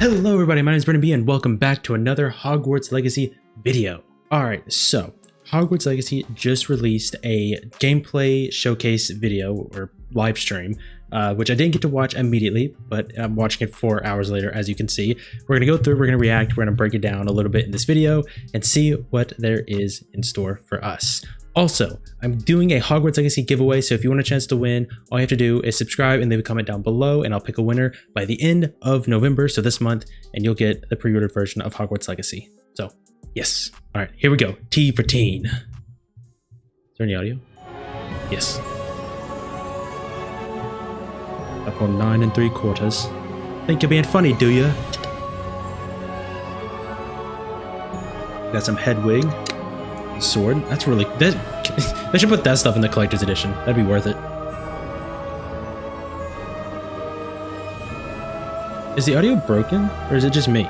Hello everybody, my name is Brant and welcome back to another Hogwarts Legacy video. Alright, so Hogwarts Legacy just released a gameplay showcase video or live stream, which I didn't get to watch immediately, but I'm watching it 4 hours later. As you can see, we're going to go through, we're going to react, we're going to break it down a little bit in this video and see what there is in store for us. Also, I'm doing a Hogwarts Legacy giveaway, so if you want a chance to win, all you have to do is subscribe and leave a comment down below, and I'll pick a winner by the end of November, so this month, and you'll get the pre-ordered version of Hogwarts Legacy. So, yes. All right, here we go. T for teen. Is there any audio? Yes. For 9 3/4. Think you're being funny, do ya? Got some head wig. Sword. That's really... they should put that stuff in the collector's edition. That'd be worth it. Is the audio broken? Or is it just me?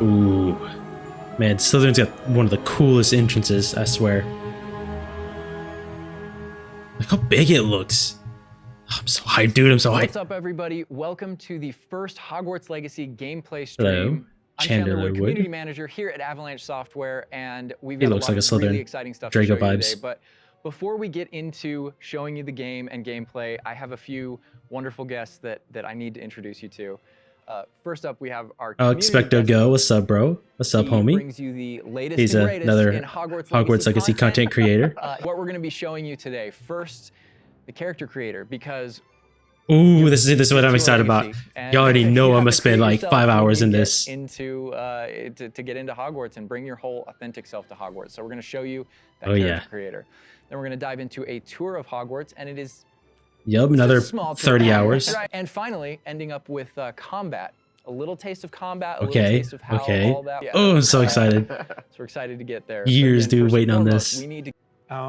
Ooh. Man, Slytherin's got one of the coolest entrances, I swear. Look how big it looks. Oh, I'm so hyped, dude. I'm so hyped. What's up, everybody? Welcome to the first Hogwarts Legacy gameplay stream. Hello. I'm Chandler Wood, community manager here at Avalanche Software, and we've got a lot of really exciting stuff to show you today. But before we get into showing you the game and gameplay, I have a few wonderful guests that I need to introduce you to. First up, we have our Expecto Go. What's up, bro? What's up, homie? Brings you the latest He's and greatest another in Hogwarts Legacy content creator. What we're going to be showing you today, first, the character creator, because ooh, this is what I'm excited about. You already know I'm gonna spend like 5 hours in this. To get into Hogwarts and bring your whole authentic self to Hogwarts. So we're going to show you that character creator. Then we're going to dive into a tour of Hogwarts, and it is another 30 hours. And finally, ending up with combat. A little taste of combat, a little taste of how all that... Yeah. Oh, I'm so excited. So we're excited to get there. Years, dude, waiting on this. We need to...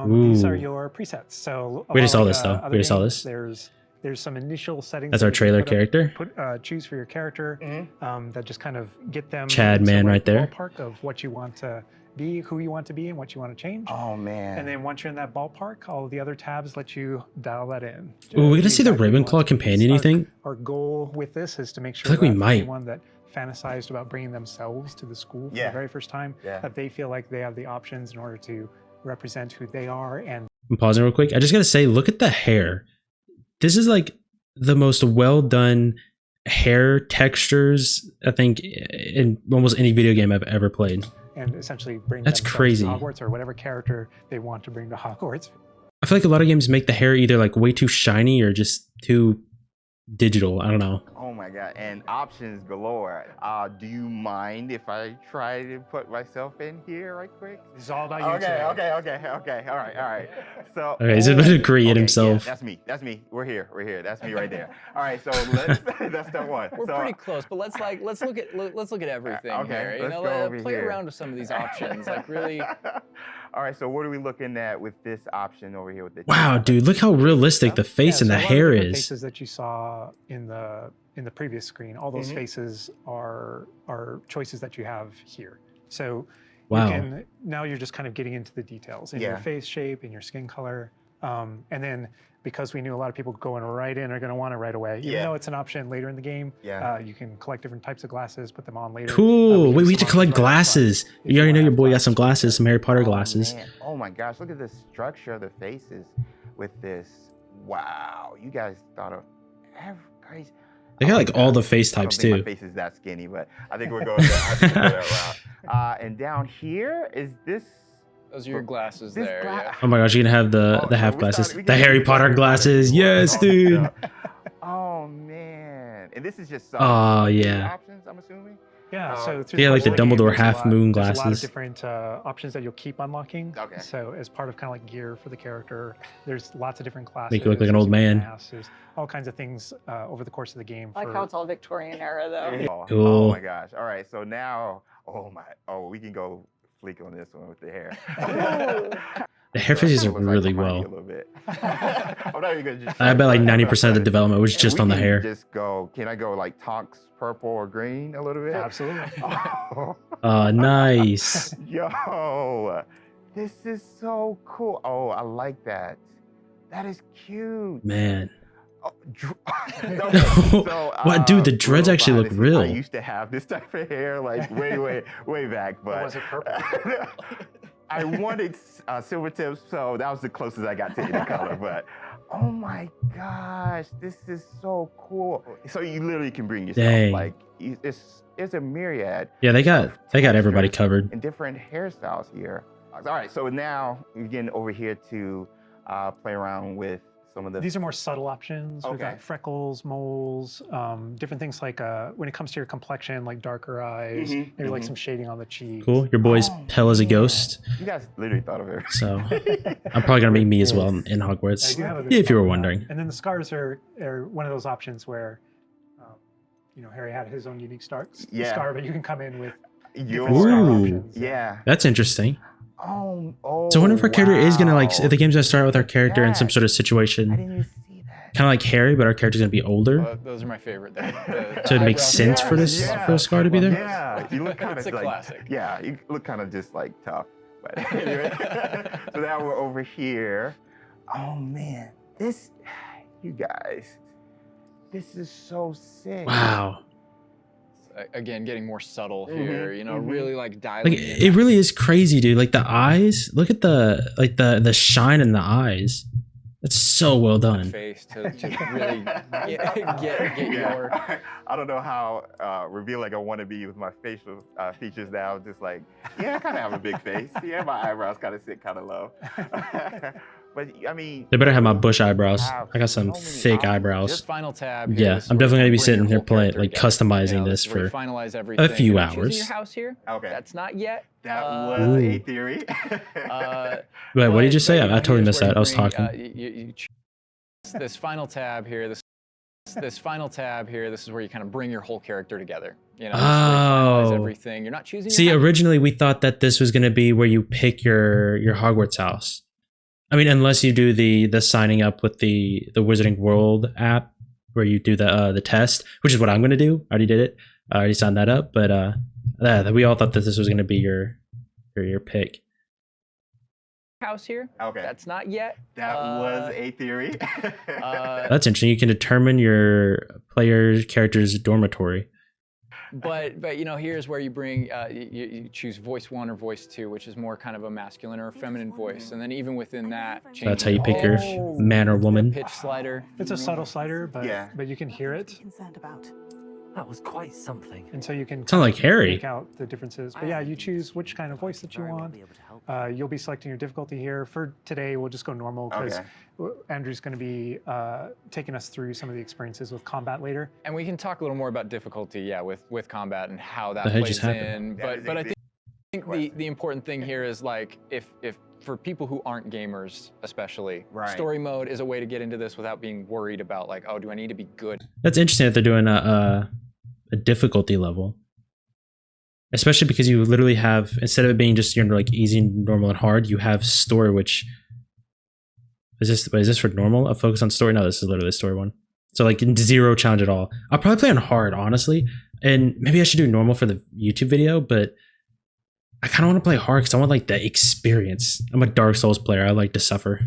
These are your presets. So we just saw this, though. We just saw this. There's some initial settings. That's our trailer character. Choose for your character. That just kind of get them... Chad man right there. Ballpark of what you want to be, who you want to be, and what you want to change. Oh, man. And then once you're in that ballpark, all the other tabs let you dial that in. Ooh, we gonna see the Ravenclaw companion, you think? Our goal with this is to make sure I feel like we might. anyone that fantasized about bringing themselves to the school for the very first time, that they feel like they have the options in order to represent who they are. And I'm pausing real quick. I just gotta say, look at the hair. This is like the most well done hair textures I think in almost any video game I've ever played. And essentially bring that's crazy to Hogwarts, or whatever character they want to bring to Hogwarts. I feel like a lot of games make the hair either like way too shiny or just too digital. I don't know. Oh my god, and options galore. Do you mind if I try to put myself in here right quick? This is all about you. Okay. All right. So he's about to create himself. Yeah, that's me. We're here. That's me right there. All right, so that's step one. We're pretty close, but let's look at everything here. You know, play around with some of these options, like really. All right, so what are we looking at with this option over here with the... Wow, dude, look how realistic the face and the hair is. Faces that you saw in the previous screen, all those faces are choices that you have here. So now you're just kind of getting into the details in your face shape, in your skin color, and then because we knew a lot of people going right in are going to want it right away. Even though it's an option later in the game, you can collect different types of glasses, put them on later. Cool. Wait, we need to collect glasses. You already know your boy got some glasses, some Harry Potter glasses. Man. Oh my gosh, look at the structure of the faces with this. Wow, you guys thought of every... They got like all the face types too. My face is that skinny, but I think we're going that route. And down here is this... Those are your glasses there. Oh my gosh, you're gonna have the half glasses. The Harry Potter glasses. Yes, dude. Oh man. And this is just some options, I'm assuming? Yeah, so like the Dumbledore half moon glasses. There's a lot of different options that you'll keep unlocking. Okay. So as part of kind of like gear for the character, there's lots of different classes. Make you look like an old man. There's all kinds of things over the course of the game. I like how it's all Victorian era though. Cool. Oh my gosh. All right, so now, we can go fleek on this one with the hair. The hair faces are really well. A little bit. I'm not even gonna just I bet like 90% of the development was just on the hair. Just go. Can I go like Tonks purple or green a little bit? Absolutely. Nice. Yo, Yo, this is so cool. Oh, I like that. That is cute. Man. Oh, What, dude? The dreads actually look real. I used to have this type of hair like way back, but was it purple? I wanted silver tips, so that was the closest I got to any color. But oh my gosh, this is so cool. So you literally can bring yourself. Dang. Like it's a myriad. Yeah, they got everybody covered. And different hairstyles here. All right, so now we're getting over here to play around with some of the... These are more subtle options. Okay. We've got freckles, moles, different things like when it comes to your complexion, like darker eyes, maybe like some shading on the cheeks. Cool. Your boy's pale as a ghost. You guys literally thought of it. So I'm probably gonna be me as well in Hogwarts. If you were wondering. And then the scars are one of those options where, you know, Harry had his own unique scar, but you can come in with different scar options. Yeah. That's interesting. Oh, so I wonder if our character is gonna if the game's gonna start with our character in some sort of situation. I didn't even see that. Kind of like Harry, but our character's gonna be older. Those are my favorite. So it makes sense for this for a scar to be there. Yeah, you look kind of like classic. Yeah, you look kind of just like tough. But anyway, so now we're over here. Oh man, you guys, this is so sick. Wow. Again, getting more subtle here, you know, really like dialing. Like it really is crazy, dude. Like the eyes, look at the shine in the eyes. That's so well done. Face to really get your. I don't know how revealing I want to be with my facial features now. Just like, yeah, I kind of have a big face. Yeah, my eyebrows kind of sit kind of low. But I mean, they better have my bush eyebrows. I got some thick eyebrows. Just final tab. Yeah, I'm definitely gonna be sitting here playing, like customizing this for finalize everything. a few hours. Your house here? Okay. That's not yet. That was a theory. Wait, what did you say? I totally missed that. I was talking. This final tab here. This final tab here. This is where you kind of bring your whole character together. You know, finalize everything. You're not choosing. See, originally we thought that this was gonna be where you pick your Hogwarts house. I mean, unless you do the signing up with the Wizarding World app, where you do the test, which is what I'm gonna do. I already did it. I already signed that up. But we all thought that this was gonna be your pick. House here. Okay. That's not yet. That was a theory. That's interesting. You can determine your player's character's dormitory. But you know, here's where you bring you choose voice 1 or voice 2, which is more kind of a masculine or feminine voice, and then even within that, so that's how you pick your man or woman. Pitch slider. It's a subtle slider, but you can hear it. That was quite something. And so you can sound like Harry. Make out the differences. But yeah, you choose which kind of voice that you want. You'll be selecting your difficulty here. For today, we'll just go normal because Andrew's going to be taking us through some of the experiences with combat later. And we can talk a little more about difficulty, with combat and how that plays in. But I think the important thing here is like if for people who aren't gamers, especially, story mode is a way to get into this without being worried about like, oh, do I need to be good? That's interesting that they're doing a difficulty level, especially because you literally have, instead of it being just like easy, normal, and hard, you have story. Which is this for normal? A focus on story? No, this is literally a story one. So like 0 challenge at all. I'll probably play on hard, honestly, and maybe I should do normal for the YouTube video, but I kind of want to play hard because I want like the experience. I'm a Dark Souls player. I like to suffer.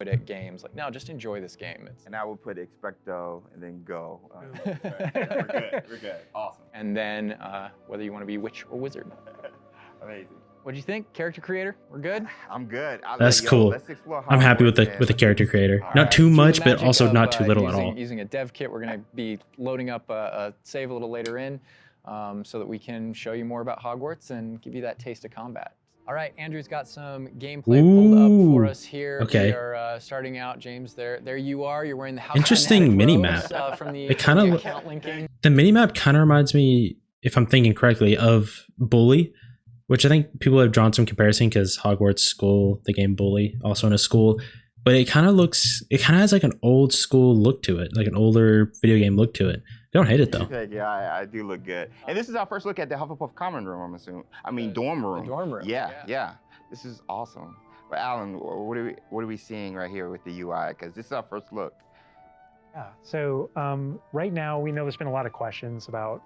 At games, like, no, just enjoy this game. And I will put expecto and then go. We're good. Awesome. And then whether you want to be witch or wizard. Amazing. What do you think, character creator? We're good. I'm good. That's cool. I'm happy with the character creator. Not too much, but also not too little at all. Using a dev kit, we're going to be loading up a save a little later in, so that we can show you more about Hogwarts and give you that taste of combat. All right, Andrew's got some gameplay pulled up for us here. Okay. We are starting out, James. There you are. You're wearing the house. Interesting mini map. From the account linking. The mini map kind of reminds me, if I'm thinking correctly, of Bully, which I think people have drawn some comparison because Hogwarts School, the game Bully, also in a school. But it kind of has like an old school look to it, like an older video game look to it. I don't hate it though. Yeah, I do look good. And this is our first look at the Hufflepuff common room, I'm assuming. I mean, dorm room. The dorm room. Yeah. This is awesome. But Alan, what are we seeing right here with the UI? Because this is our first look. Yeah. So right now we know there's been a lot of questions about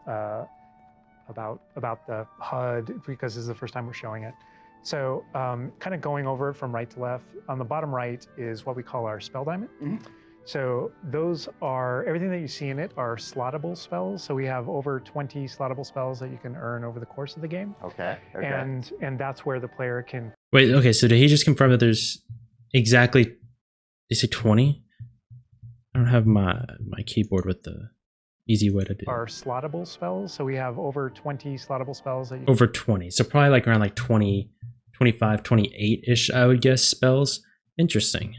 about the HUD because this is the first time we're showing it. So kind of going over it from right to left, on the bottom right is what we call our spell diamond. So those are, everything that you see in it are slottable spells. So we have over 20 slottable spells that you can earn over the course of the game. Okay. And that's where the player can... Wait, okay, so did he just confirm that there's exactly, did he say 20? I don't have my keyboard with the easy way to do it. Are slottable spells. So we have over 20 slottable spells that you over 20. So probably like around like 20, 25, 28-ish, I would guess, spells. Interesting.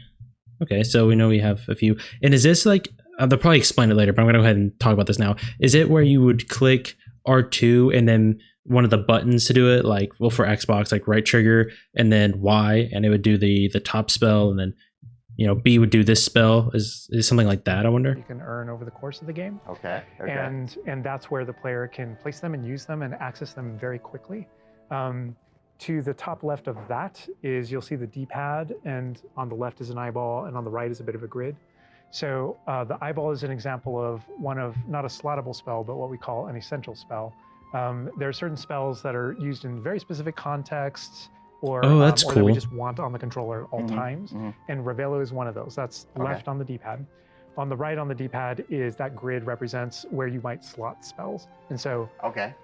Okay, so we know we have a few. And is this like, they'll probably explain it later, but I'm gonna go ahead and talk about this now. Is it where you would click R2 and then one of the buttons to do it, like, well, for Xbox, like right trigger and then Y, and it would do the top spell, and then, you know, B would do this spell? Is something like that, I wonder? You can earn over the course of the game. Okay. And that's where the player can place them and use them and access them very quickly. To the top left of that is, you'll see the D-pad, and on the left is an eyeball, and on the right is a bit of a grid. So the eyeball is an example of one of, not a slottable spell, but what we call an essential spell. There are certain spells that are used in very specific contexts, or, that's or cool. that we just want on the controller at all times. And Revelo is one of those. That's left on the D-pad. On the right on the D-pad is that grid represents where you might slot spells. And so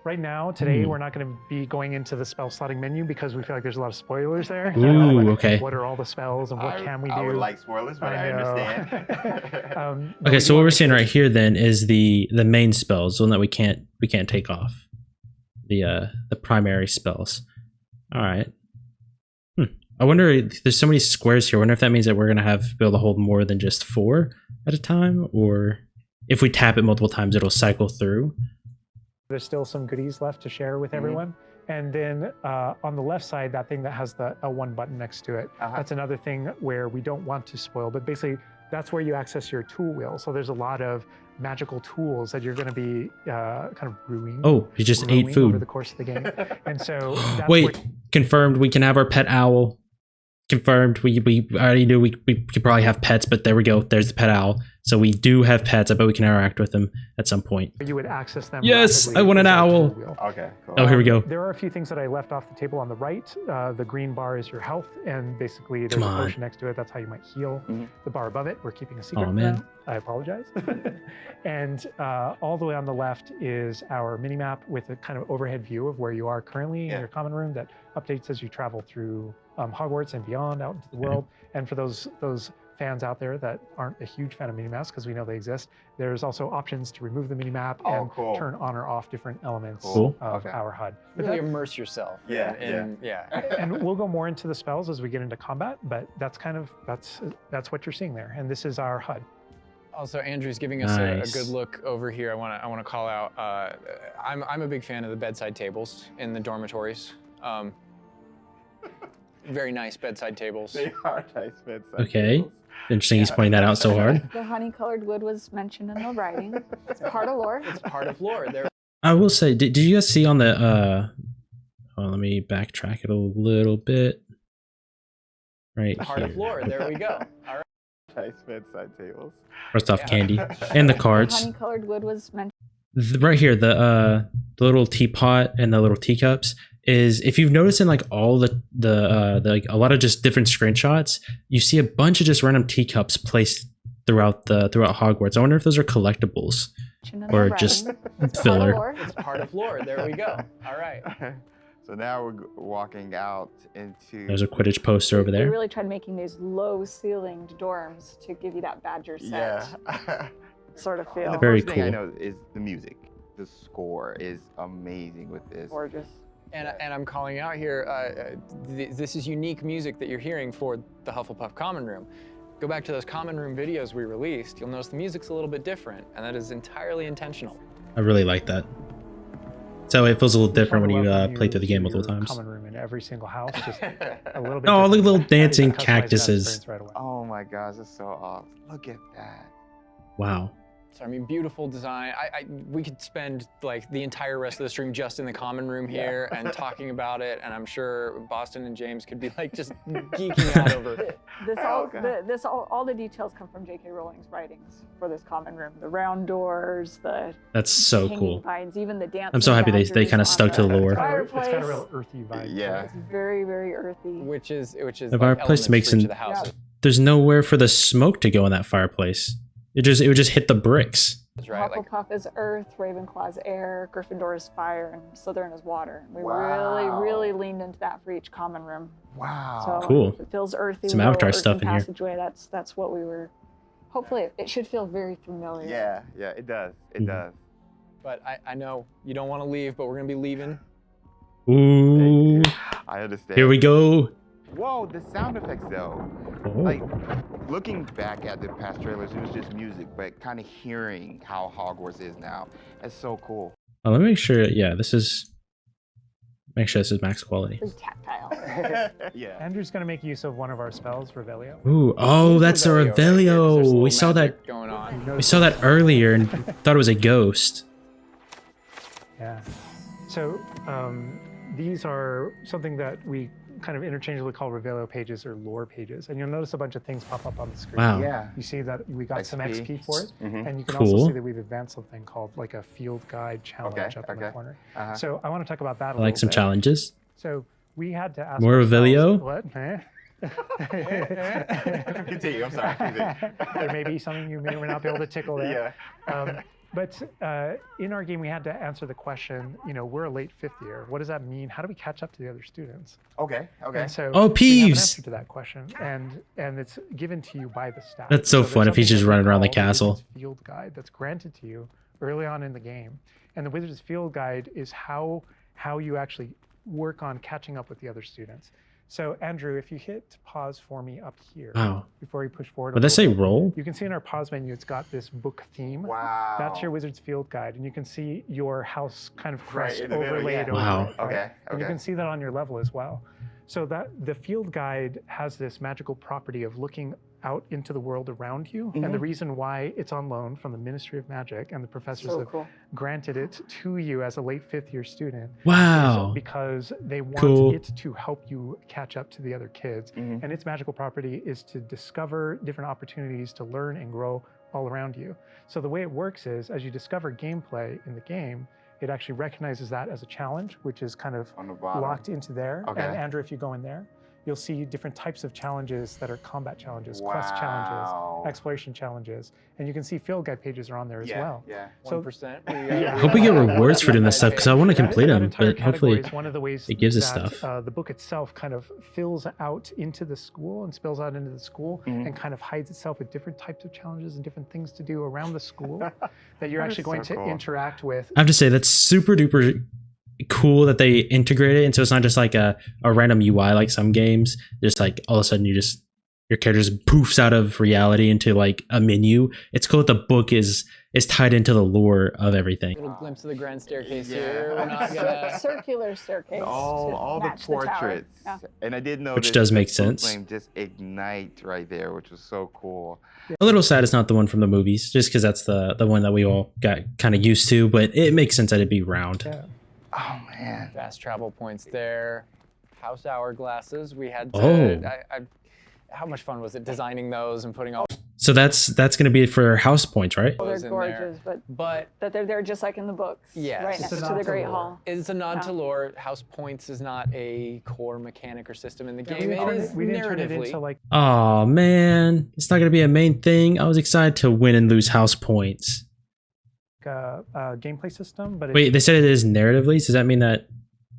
right now, today, we're not going to be going into the spell slotting menu because we feel like there's a lot of spoilers there. Ooh, okay. What are all the spells and what can we do? I would like spoilers, but I understand. Okay, so what we're seeing right here then is the main spells, the one that we can't take off. The primary spells. All right. I wonder, there's so many squares here. I wonder if that means that we're going to be able to hold more than just 4 at a time, or if we tap it multiple times, it'll cycle through. There's still some goodies left to share with everyone. And then on the left side, that thing that has the L1 button next to it, that's another thing where we don't want to spoil, but basically that's where you access your tool wheel. So there's a lot of magical tools that you're going to be kind of brewing. Oh, you just ate food over the course of the game. And so that's wait, confirmed we can have our pet owl. Confirmed. We already knew we could probably have pets, but there we go. There's the pet owl. So we do have pets. I bet we can interact with them at some point. You would access them. Yes, I want an owl. Okay, cool. Oh, here we go. There are a few things that I left off the table on the right. The green bar is your health, and basically there's a potion next to it. That's how you might heal. The bar above it, we're keeping a secret. Oh, man. I apologize. And all the way on the left is our mini map with a kind of overhead view of where you are currently in your common room that updates as you travel through Hogwarts and beyond out into the world. And for those fans out there that aren't a huge fan of minimaps, because we know they exist, there's also options to remove the minimap and turn on or off different elements of our HUD. But really immerse yourself. And we'll go more into the spells as we get into combat, but that's kind of that's what you're seeing there. And this is our HUD. Also, Andrew's giving us a good look over here. I want to call out. I'm a big fan of the bedside tables in the dormitories. Very nice bedside tables. They are nice bedside tables. Interesting he's pointing that out so hard. The honey-colored wood was mentioned in the writing. It's part of lore. It's part of lore. I will say, did you guys see on the let me backtrack it a little bit. Right part here. Of lore. There we go. All right. Nice bedside tables. First off, candy and the cards. The honey-colored wood was mentioned. Right here, the little teapot and the little teacups is, if you've noticed in like all the like a lot of just different screenshots, you see a bunch of just random teacups placed throughout Hogwarts. I wonder if those are collectibles or just filler. It's part of lore. There we go. All right. So now we're walking out into... There's a Quidditch poster over there. They really tried making these low-ceilinged dorms to give you that Badger set sort of feel. The Very first cool. thing I know is the music. The score is amazing with this. Gorgeous. And I'm calling out here, this is unique music that you're hearing for the Hufflepuff Common Room. Go back to those Common Room videos we released, you'll notice the music's a little bit different, and that is entirely intentional. I really like that. So it feels a little different when you play through the game multiple times. Common room in every single house, just a little bit. Oh, look at little dancing cactuses. Oh my gosh, that's so awesome. Look at that. Wow. So I mean, beautiful design. We could spend like the entire rest of the stream just in the common room here and talking about it, and I'm sure Boston and James could be like just geeking out over it. All the details come from J.K. Rowling's writings for this common room. The round doors, the that's so cool. Vines, even the dance. I'm so happy they kind of stuck to the lore. It's got a real earthy vibe. Yeah, it's very, very earthy. Which is the like fireplace makes the house. There's nowhere for the smoke to go in that fireplace. It would just hit the bricks. That's right. Hufflepuff is earth, Ravenclaw's air, Gryffindor is fire, and Slytherin is water. We really leaned into that for each common room. Wow. So cool. It feels earthy. Some Avatar stuff in here. Passageway. That's what we were. Hopefully, it should feel very familiar. Yeah, it does. It does. But I know you don't want to leave, but we're gonna be leaving. Ooh. I understand. Here we go. Whoa, the sound effects though. Like looking back at the past trailers, it was just music, but kind of hearing how Hogwarts is now, that's so cool. Let me make sure. Yeah, make sure this is max quality. It's tactile. Yeah. Andrew's gonna make use of one of our spells, Revelio. Ooh, oh, that's a Revelio. Right? We saw that going on. We saw that earlier and thought it was a ghost. Yeah. So these are something that we kind of interchangeably call Revelio pages or lore pages, and you'll notice a bunch of things pop up on the screen. Wow. Yeah. You see that we got some XP for it, and you can Cool. also see that we've advanced something called like a field guide challenge up in the corner. So I want to talk about that a little I like some bit. challenges. So we had to ask More Revelio? What? Continue, I'm sorry. There may be something you may or may not be able to tickle there. Yeah. But in our game, we had to answer the question, we're a late fifth year. What does that mean? How do we catch up to the other students? Okay. And so Oh, we have an Peeves! answer to that question, and it's given to you by the staff. That's so fun there's if he's something just that we running around the call castle. Wizard's Field Guide that's granted to you early on in the game. And the Wizard's Field Guide is how you actually work on catching up with the other students. So Andrew, if you hit pause for me up here, Wow. before we push forward, Would that say roll? you can see in our pause menu, it's got this book theme. Wow. That's your Wizard's Field Guide, and you can see your house kind of crest Right, in the middle, overlaid yeah. over Wow. it. Right? Okay, And you okay. can see that on your level as well. So that the Field Guide has this magical property of looking out into the world around you, and the reason why it's on loan from the Ministry of Magic and the professors So have cool. granted it to you as a late fifth year student Wow. is because they want Cool. it to help you catch up to the other kids. And its magical property is to discover different opportunities to learn and grow all around you. So the way it works is, as you discover gameplay in the game, it actually recognizes that as a challenge, which is kind of On the bottom. locked into there. Okay. And Andrew, if you go in there, you'll see different types of challenges that are combat challenges, quest challenges, Wow. exploration challenges, and you can see field guide pages are on there as well. Yeah. So 1%. I hope we get rewards for doing this stuff because I want to complete that them, entire but hopefully category is one of the ways it gives us that, stuff. The book itself kind of fills out into the school and spills out into the school and kind of hides itself with different types of challenges and different things to do around the school that you're actually going to interact with. I have to say that's super duper cool that they integrate it, and so it's not just like a random UI like some games. Just like all of a sudden your character just poofs out of reality into like a menu. It's cool that the book is tied into the lore of everything. Little glimpse of the grand staircase here. We're not gonna. Circular staircase. All the match tower. portraits. Yeah. And I did notice Which does make the sense. flame just ignite right there, which was so cool. A little sad it's not the one from the movies, just because that's the one that we all got kind of used to, but it makes sense that it'd be round. Yeah. Oh man. Fast travel points there. House hourglasses. We had to. Oh. How much fun was it designing those and putting all So that's going to be for house points, right? They're those in there? gorgeous, But that they're there just like in the books. Yes. Right It's next a to nod the to Great lore. Hall. it's a nod Yeah. to lore. House points is not a core mechanic or system in the game. We It didn't is turn it into narratively. like Oh man, it's not going to be a main thing. I was excited to win and lose house points. a gameplay system, but Wait, they said it is narratively. Does that mean that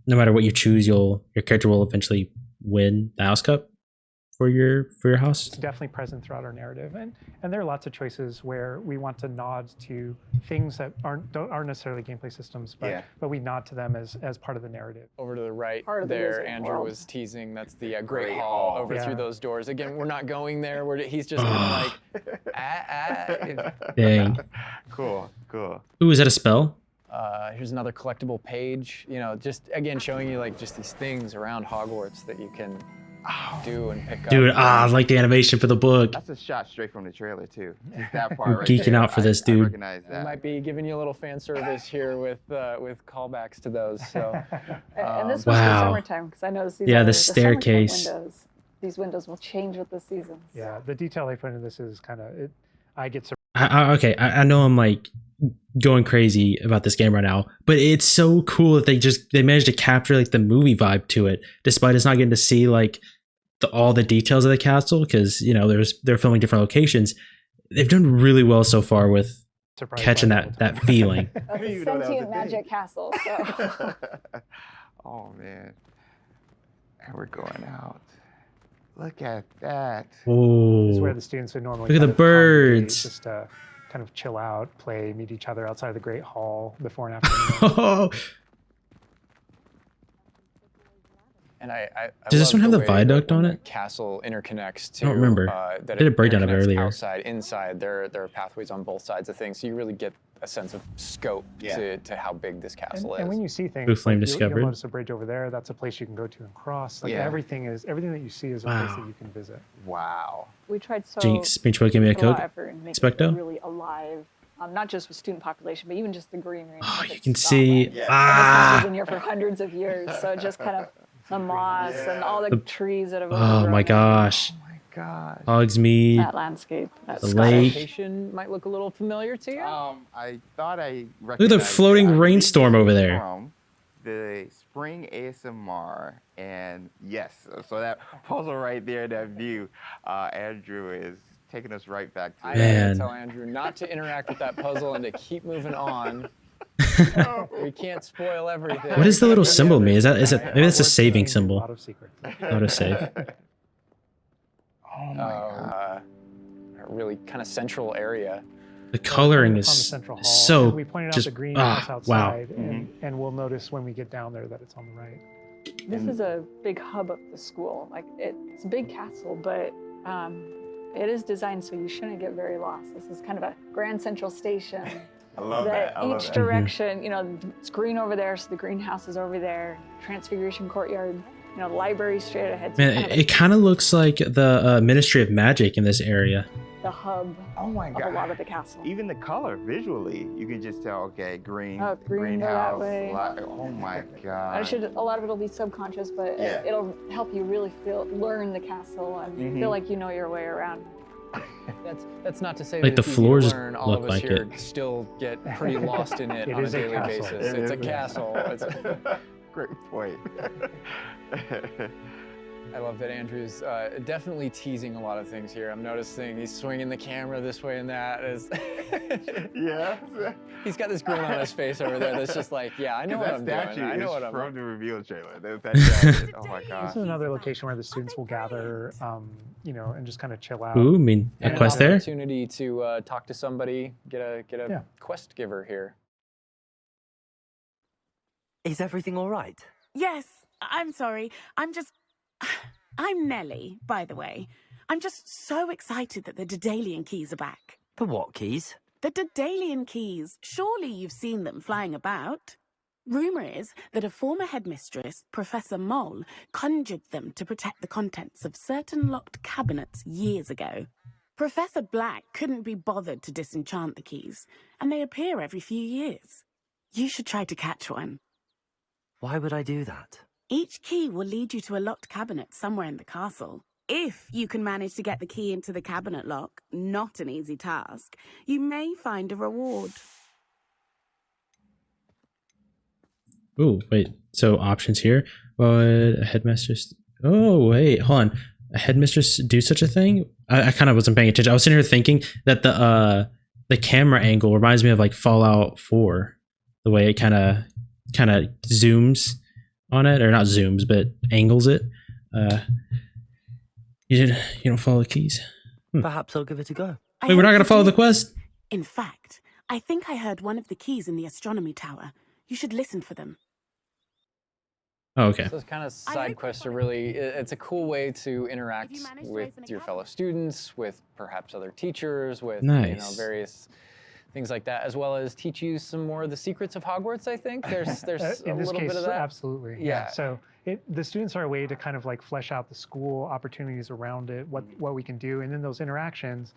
no matter what you choose, your character will eventually win the house cup for your house? it's definitely present throughout our narrative, and there are lots of choices where we want to nod to things that aren't necessarily gameplay systems, but we nod to them as part of the narrative. Over to the right Part of the there, wizard Andrew world. was teasing. That's the Great Great Hall Hall. over Yeah. through those doors. Again, we're not going there. He's just gonna like, Dang. Cool. Ooh, is that a spell? Here's another collectible page. Just again showing you like just these things around Hogwarts that you can do and pick up. Dude, I like the animation for the book. That's a shot straight from the trailer too. Just that part right geeking there. out for this, dude. I recognize that. We might be giving you a little fan service here with callbacks to those. So, and this was for summertime because I noticed these the staircase. Windows. These windows will change with the seasons. Yeah, the detail they put in this is kind of it. I get so. Okay, I know I'm like going crazy about this game right now, but it's so cool that they managed to capture like the movie vibe to it, despite us not getting to see like all the details of the castle because you know they're filming different locations. They've done really well so far with catching that feeling. A sentient magic castle. So. Oh man, and we're going out. Look at that. Oh, this is where the students would normally look at the birds. Just kind of chill out, play, meet each other outside of the Great Hall before and after. And I does this one have the viaduct on it? Castle interconnects to. I don't remember. That did a breakdown of it earlier. Outside, inside, there are pathways on both sides of things, so you really get a sense of scope to how big this castle is. And when you see things, Blue flame you'll discovered. notice a bridge over there. That's a place you can go to and cross. Like everything that you see is a place that you can visit. Wow. We tried so. Jinx, give me a Coke. Specto. Really alive. Not just with student population, but even just the greenery. Oh, you can see. This has been here for hundreds of years, so it just kind of the moss and all the trees that have. Oh my gosh. Oh my gosh. Hogsmeade. That landscape. The lake. Location might look a little familiar to you. I thought I recognized. Look at the floating rainstorm over there. From the spring ASMR, and yes, so that puzzle right there, that view, Andrew is taking us right back to. I had to tell Andrew not to interact with that puzzle and to keep moving on. We can't spoil everything. What does the little symbol mean? Is that maybe that's a saving symbol? Auto save. Oh my god. A really kind of central area. The coloring is so we pointed out just the greenhouse outside, wow. And we'll notice when we get down there that it's on the right. This is a big hub of the school. Like it's a big castle, but it is designed so you shouldn't get very lost. This is kind of a grand central station. I love that. I love each that. direction, you know, it's green over there, so the greenhouse is over there. Transfiguration Courtyard, you know, library straight ahead. So Man, it kind of looks like the Ministry of Magic in this area. The hub of a lot of the castle. Even the color, visually, you can just tell, okay, green, greenhouse. That way. Oh my god. A lot of it'll be subconscious, but it'll help you really learn the castle and feel like you know your way around. That's not to say like that the floors all look of us like here it. Still get pretty lost in it on a daily basis. It's a castle. Great point. I love that Andrew's definitely teasing a lot of things here. I'm noticing he's swinging the camera this way and that. Yeah. He's got this grin on his face over there that's just like, yeah, I know what I'm doing. I know what I'm doing. From the reveal trailer. Oh my god. This is another location where the students will gather, you know, and just kind of chill out. Ooh, I mean, a quest there? Opportunity to talk to somebody, get a quest giver here. Is everything all right? Yes, I'm sorry. I'm Nellie, by the way. I'm just so excited that the Daedalian keys are back. The what keys? The Daedalian keys. Surely you've seen them flying about. Rumour is that a former headmistress, Professor Moll, conjured them to protect the contents of certain locked cabinets years ago. Professor Black couldn't be bothered to disenchant the keys, and they appear every few years. You should try to catch one. Why would I do that? Each key will lead you to a locked cabinet somewhere in the castle. If you can manage to get the key into the cabinet lock, not an easy task, you may find a reward. Ooh, wait. So options here. Would a headmistress... Oh, wait. Hold on. A headmistress do such a thing? I kind of wasn't paying attention. I was sitting here thinking that the camera angle reminds me of like Fallout 4. The way it kind of zooms on it, or not zooms, but angles it. You don't follow the keys. Perhaps I'll give it a go. Wait, we're not gonna follow the quest? In fact, I think I heard one of the keys in the astronomy tower. You should listen for them. Oh, okay. So those kind of side quests are really, it's a cool way to interact with your fellow students, with perhaps other teachers, with various things like that, as well as teach you some more of the secrets of Hogwarts. I think there's in a this little case, bit of that. absolutely. Yeah. So the students are a way to kind of like flesh out the school opportunities around it, what we can do, and then those interactions.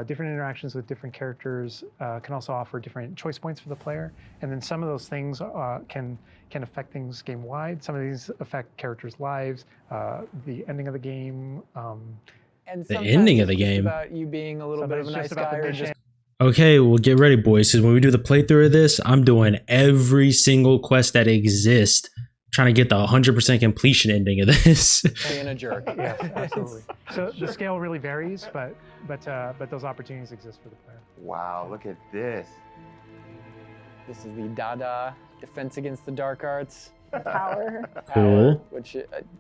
Different interactions with different characters can also offer different choice points for the player, and then some of those things can affect things game-wide. Some of these affect characters' lives, the ending of the game. And the ending of the game. About you being a little bit of a nice guy, or just. Okay, well, get ready, boys, because when we do the playthrough of this, I'm doing every single quest that exists, trying to get the 100% completion ending of this. Being a jerk. Yes, absolutely. So the scale really varies, but those opportunities exist for the player. Wow, look at this. This is the Dada Defense Against the Dark Arts. Power. Cool. Which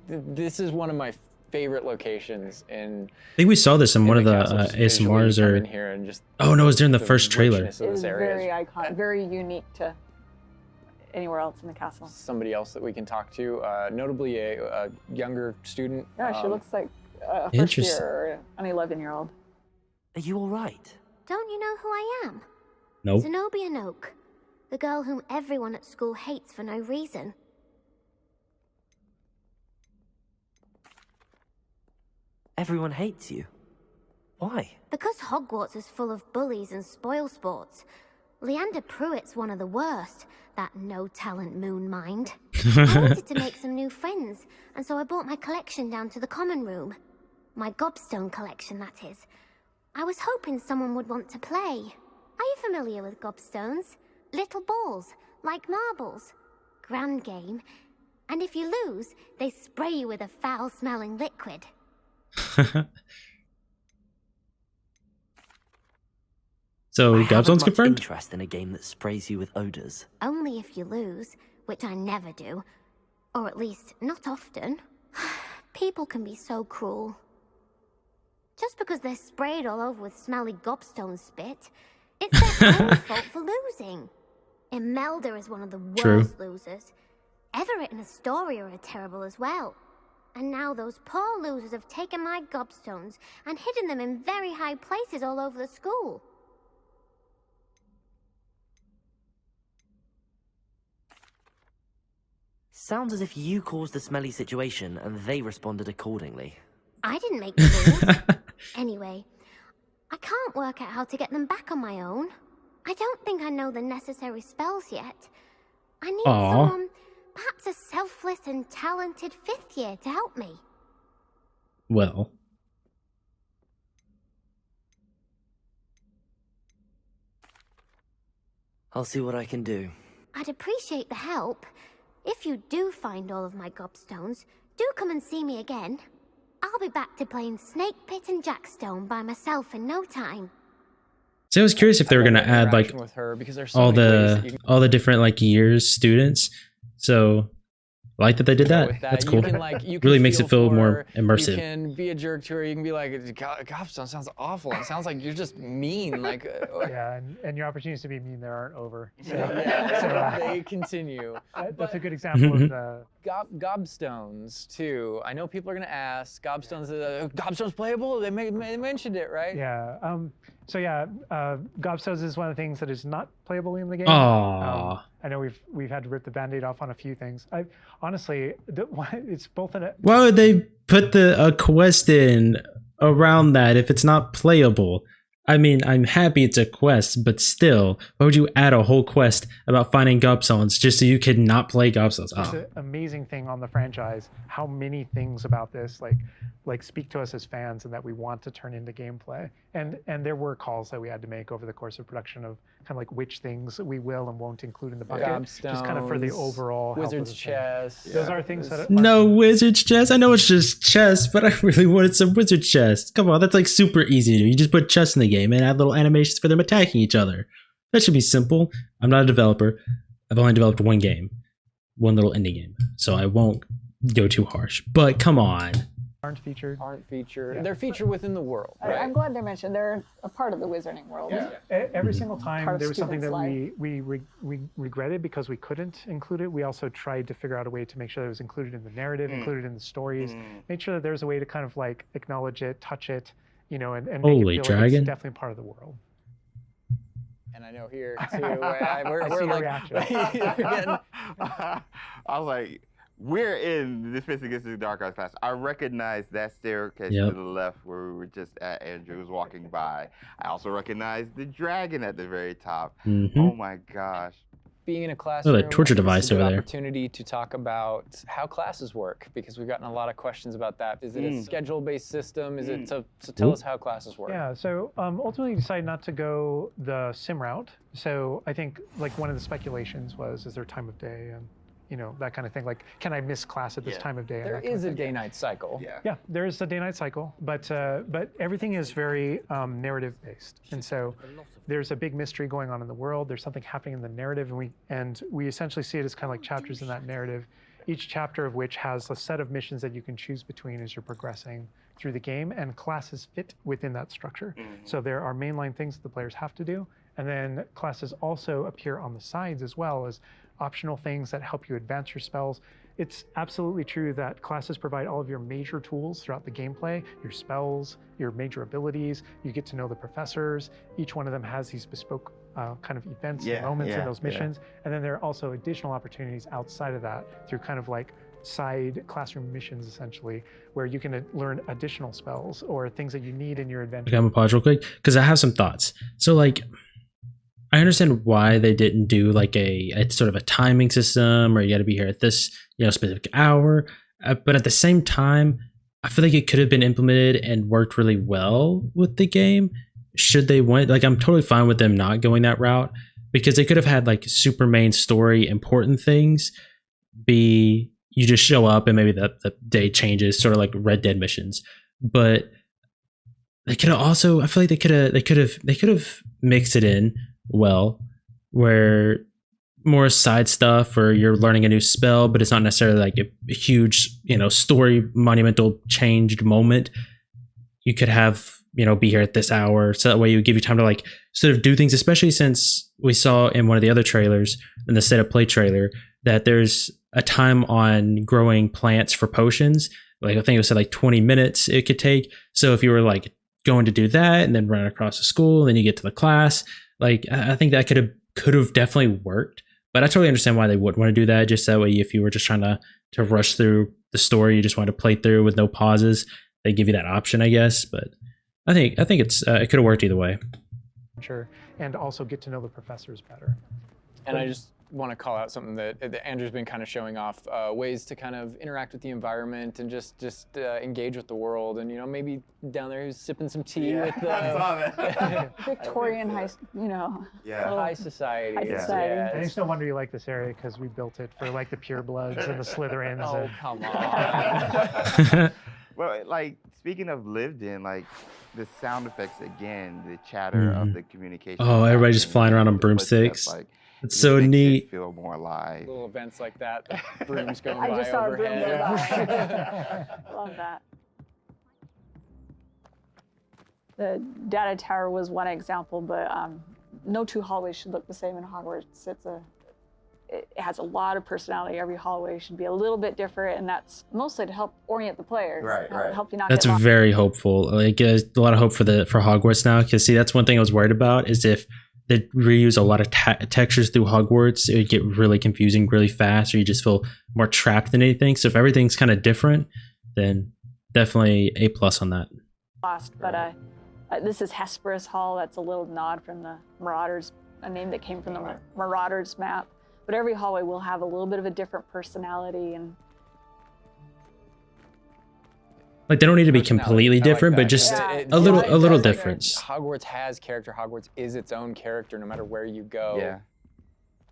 this is one of my favorite locations in. I think we saw this in one of the ASMRs or. In here and just oh no, it was during the first trailer. It was very iconic, very unique to anywhere else in the castle. Somebody else that we can talk to, notably a younger student. Yeah, she looks like a first year or an 11-year-old. Are you all right? Don't you know who I am? Nope. Zenobia Noak, the girl whom everyone at school hates for no reason. Everyone hates you. Why? Because Hogwarts is full of bullies and spoilsports. Leander Pruitt's one of the worst, that no-talent moon mind. I wanted to make some new friends, and so I brought my collection down to the common room. My gobstone collection, that is. I was hoping someone would want to play. Are you familiar with gobstones? Little balls, like marbles. Grand game. And if you lose, they spray you with a foul-smelling liquid. So gobstones confirmed? Interest in a game that sprays you with odors. Only if you lose, which I never do. Or at least, not often. People can be so cruel. Just because they're sprayed all over with smelly gobstone spit, it's their own fault for losing. Imelda is one of the worst losers. Everett and Astoria are terrible as well. And now those poor losers have taken my gobstones and hidden them in very high places all over the school. Sounds as if you caused the smelly situation and they responded accordingly. I didn't make the rules. Anyway, I can't work out how to get them back on my own. I don't think I know the necessary spells yet. I need someone, perhaps a selfless and talented 5th year to help me. Well. I'll see what I can do. I'd appreciate the help. If you do find all of my gobstones, do come and see me again. I'll be back to playing Snake Pit and Jackstone by myself in no time. So I was curious if they were going to add like all the different like years students. So I like that they did that. That's cool. Really makes it feel more immersive. You can be a jerk to her. You can be like, gobstone sounds awful. It sounds like you're just mean. Like yeah, and your opportunities to be mean there aren't over. So, they continue. That's a good example of the gobstones too. I know people are gonna ask. Gobstones playable? They mentioned it, right? Yeah. So yeah, gobstones is one of the things that is not playable in the game. Aww. I know we've had to rip the Band-Aid off on a few things. Honestly, it's both in a. Why would they put a quest in around that if it's not playable? I mean, I'm happy it's a quest, but still, why would you add a whole quest about finding gobstones just so you could not play gobstones? It's an amazing thing on the franchise, how many things about this like speak to us as fans and that we want to turn into gameplay. And there were calls that we had to make over the course of production of kind of like which things we will and won't include in the bucket. Gobstones, just kind of for the overall wizard's chest. Those are things that no wizard's chest. I know it's just chest, but I really wanted some wizard chest. Come on, that's like super easy to do. You just put chests in the game and add little animations for them attacking each other. That should be simple. I'm not a developer. I've only developed one game, one little indie game, so I won't go too harsh. But come on. Aren't featured. Yeah. They're featured within the world. Right? I'm glad they're mentioned. They're a part of the wizarding world. Yeah. Every single time there was something that we regretted because we couldn't include it. We also tried to figure out a way to make sure that it was included in the narrative, included in the stories, make sure that there's a way to kind of like acknowledge it, touch it, you know, and make Holy it feel dragon. like it's definitely part of the world. And I know here too, we're like, I was like, we're in the Defense Against the Dark Arts class. I recognize that staircase to the left where we were just at. Andrew was walking by. I also recognize the dragon at the very top. Oh my gosh. Being in a classroom, that torture device over there. Opportunity to talk about how classes work, because we've gotten a lot of questions about that. Is it a schedule-based system? Is it so tell us how classes work? Yeah, so ultimately decided not to go the sim route. So I think like one of the speculations was, is there time of day and you know, that kind of thing. Like, can I miss class at this time of day? There is a day-night cycle. Yeah, there is a day-night cycle, but everything is very narrative-based, and so there's a big mystery going on in the world. There's something happening in the narrative, and we essentially see it as kind of like chapters in that narrative, each chapter of which has a set of missions that you can choose between as you're progressing through the game, and classes fit within that structure. So there are mainline things that the players have to do, and then classes also appear on the sides as well as optional things that help you advance your spells. It's absolutely true that classes provide all of your major tools throughout the gameplay, your spells, your major abilities. You get to know the professors. Each one of them has these bespoke kind of events and moments in those missions. And then there are also additional opportunities outside of that through kind of like side classroom missions, essentially, where you can learn additional spells or things that you need in your adventure. Okay, I'm gonna pause real quick because I have some thoughts. So like, I understand why they didn't do like a sort of a timing system, or you got to be here at this, you know, specific hour. But at the same time, I feel like it could have been implemented and worked really well with the game. Should they want, like, I'm totally fine with them not going that route, because they could have had like super main story important things be you just show up and maybe the day changes, sort of like Red Dead missions. But they could have also, I feel like they could have mixed it in well, where more side stuff, or you're learning a new spell, but it's not necessarily like a huge, you know, story monumental changed moment. You could have, you know, be here at this hour, so that way it would give you time to like sort of do things, especially since we saw in one of the other trailers, in the state of play trailer, that there's a time on growing plants for potions. Like I think it was like 20 minutes it could take. So if you were like going to do that and then run across the school, then you get to the class. Like, I think that could have definitely worked, but I totally understand why they would want to do that. Just that way, if you were just trying to rush through the story, you just wanted to play through with no pauses, they give you that option, I guess. But I think it's it could have worked either way. Sure, and also get to know the professors better. And I just want to call out something that Andrew's been kind of showing off, ways to kind of interact with the environment and just engage with the world. And, you know, maybe down there who's sipping some tea with the Victorian high, you know. High society. High society. Yeah. And it's no wonder you like this area, because we built it for like the purebloods and the Slytherins. Oh, come on. Well, like, speaking of lived in, like, the sound effects again, the chatter of the communication. Oh, everybody just flying around on broomsticks. Like, it's so neat. Feel more alive. Little events like that, brooms going I by just saw overhead. a broom go by. Love that. The data tower was one example, but no two hallways should look the same in Hogwarts. It has a lot of personality. Every hallway should be a little bit different, and that's mostly to help orient the player. Right. Help you not That's get lost. very hopeful. Like, there's a lot of hope for Hogwarts now, because see, that's one thing I was worried about, is if they reuse a lot of textures through Hogwarts, it would get really confusing really fast, or you just feel more trapped than anything. So if everything's kind of different, then definitely A+ on that. Lost, but this is Hesperus Hall. That's a little nod from the Marauders, a name that came from the Marauders map. But every hallway will have a little bit of a different personality, and like they don't need to be completely different, but just a little difference. Hogwarts has character. Hogwarts is its own character, no matter where you go. Yeah.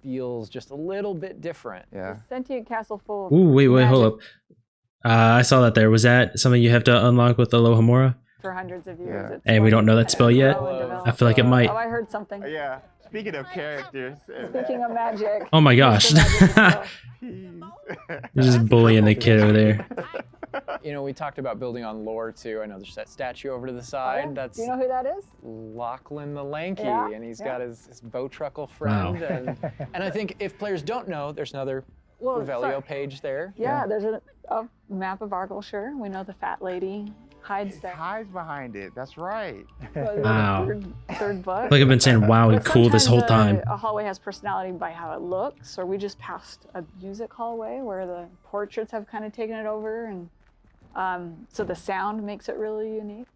Feels just a little bit different. Yeah. it's a sentient castle full of Ooh, wait, magic hold up. I saw that there. Was that something you have to unlock with Alohomora? for hundreds of years. It's And we don't know that spell yet? I feel like it might. Oh, I heard something. Yeah. Speaking of characters. Speaking of magic. Oh my gosh. You're just bullying the kid over there. You know, we talked about building on lore too. I know there's that statue over to the side. Oh, yeah? That's Do you know who that is? Lachlan the Lanky, Yeah, and he's got his Bowtruckle friend. Wow. And I think if players don't know, there's another Revelio page there. Yeah, there's a map of Argyllshire. We know the fat lady. hides there. Hides behind it. That's right. Wow. Third book. Like I've been saying, wow and cool this whole time. A hallway has personality by how it looks, or we just passed a music hallway where the portraits have kind of taken it over, and so the sound makes it really unique.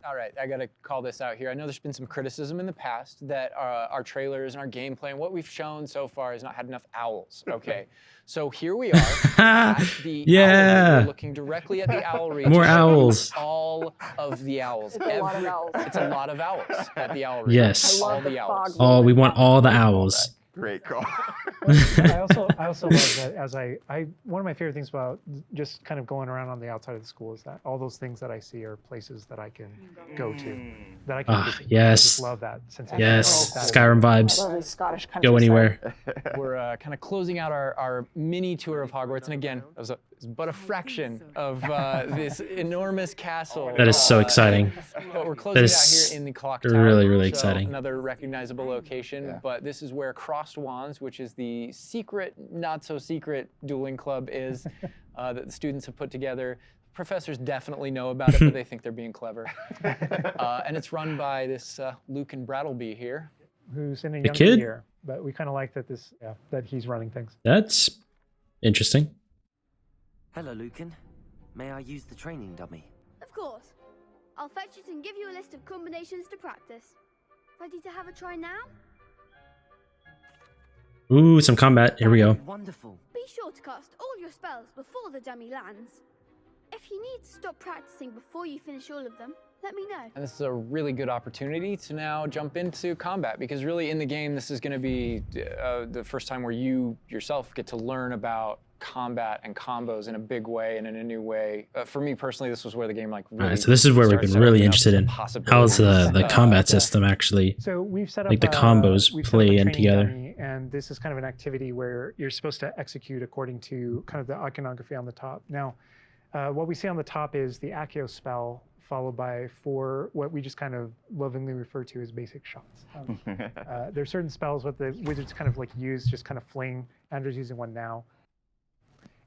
All right, I gotta call this out here. I know there's been some criticism in the past that our trailers and our gameplay and what we've shown so far has not had enough owls. Okay, so here we are at the owl. We're looking directly at the owl reach. More owls. All of the owls. It's a lot of owls. It's a lot of owls at the owl reach. Yes. I love all the owls. Oh, we want all the owls. Great call. I also love that as one of my favorite things about just kind of going around on the outside of the school is that all those things that I see are places that I can go to, that I can visit. Yes. I just love that sensation. Yes, Skyrim vibes. Lovely Scottish Go anywhere. We're kind of closing out our mini tour of Hogwarts, and again, it was but a fraction of this enormous castle. That is so exciting. But we're closing it out here in the clock tower. Really so exciting. Another recognizable location, but this is where Crossed Wands, which is the secret, not so secret dueling club is that the students have put together. Professors definitely know about it, but they think they're being clever. And it's run by this Lucan Brattleby here. Who's in a The younger kid? year, but we kind of like that that he's running things. That's interesting. Hello, Lucan. May I use the training dummy? Of course. I'll fetch it and give you a list of combinations to practice. Ready to have a try now? Ooh, some combat. Here we go. Wonderful. Be sure to cast all your spells before the dummy lands. If you need to stop practicing before you finish all of them, let me know. And this is a really good opportunity to now jump into combat, because really in the game, this is going to be the first time where you yourself get to learn about combat and combos in a big way and in a new way. For me personally, this was where the game really. All right, so this is where we've been really interested in how's the combat system actually. So we've set up like the combos play in together. Dummy, and this is kind of an activity where you're supposed to execute according to kind of the iconography on the top. Now, what we see on the top is the Accio spell, followed by 4 what we just kind of lovingly refer to as basic shots. There's certain spells what the wizards kind of like use, just kind of fling. Andrew's using one now.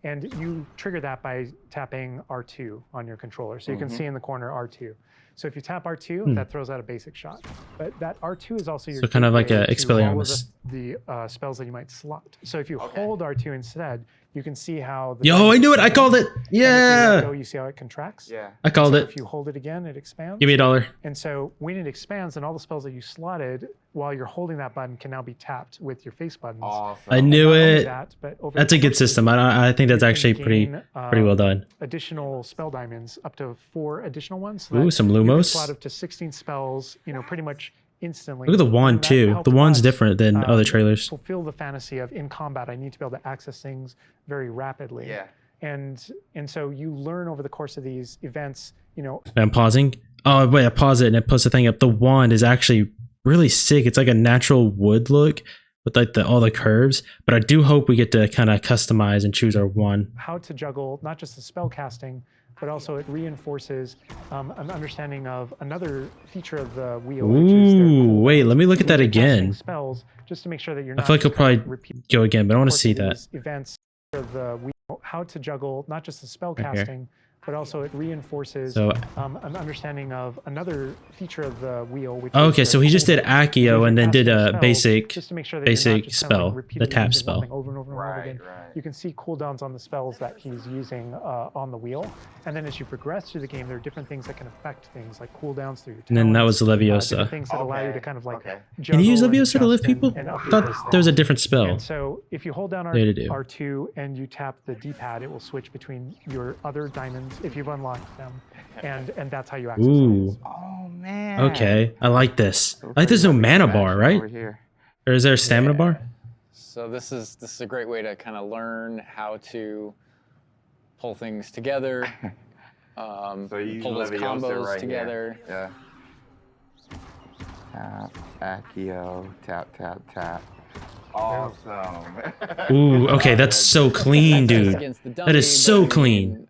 And you trigger that by tapping R2 on your controller. So you can see in the corner R2. So if you tap R2, that throws out a basic shot. But that R2 is also your so kind of like a Expelliarmus. The spells that you might slot. So if you hold R2 instead, you can see how. Yo, I knew it! I called it! Yeah! Go, you see how it contracts? Yeah. I called it. If you hold it again, it expands. Give me $1. And so when it expands, then all the spells that you slotted while you're holding that button can now be tapped with your face buttons. Awesome. I knew it. But That's a good system. I think that's actually pretty well done. Additional spell diamonds, up to 4 additional ones. So Ooh, some Lumos. You can slot up to 16 spells, pretty much instantly. Look at the wand too. The wand's different than other trailers. Fulfill the fantasy of in combat, I need to be able to access things very rapidly. Yeah. And so you learn over the course of these events, I'm pausing. Oh wait, I pause it and it puts the thing up. The wand is actually really sick. It's like a natural wood look with like all the curves. But I do hope we get to kind of customize and choose our wand. How to juggle not just the spell casting, but also it reinforces an understanding of another feature of the wheel. Ooh, wait, let me look at that again. Spells, just to make sure that you're I feel like I'll probably go again, but I want to see that. Events of the wheel, how to juggle not just the spell casting, but also it reinforces an understanding of another feature of the wheel. Which okay, so he just did Accio and then did a basic spell, like the tap spell. Over and over and over again. You can see cooldowns on the spells that he's using on the wheel. And then as you progress through the game, there are different things that can affect things, like cooldowns through your talents, and then that was Leviosa. Things that allow you to kind of like Can you use Leviosa to lift people? I thought there was a different spell. And so if you hold down R2 and you tap the D-pad, it will switch between your other diamonds if you've unlocked them. And that's how you access them. Oh, man. Okay, I like this. I like there's no mana bar, right? Or is there a stamina bar? So this is a great way to kind of learn how to pull things together, so you pull those combos right together. Here. Yeah. Tap, Accio, tap. Awesome. Ooh, okay, that's so clean, dude. That is so clean.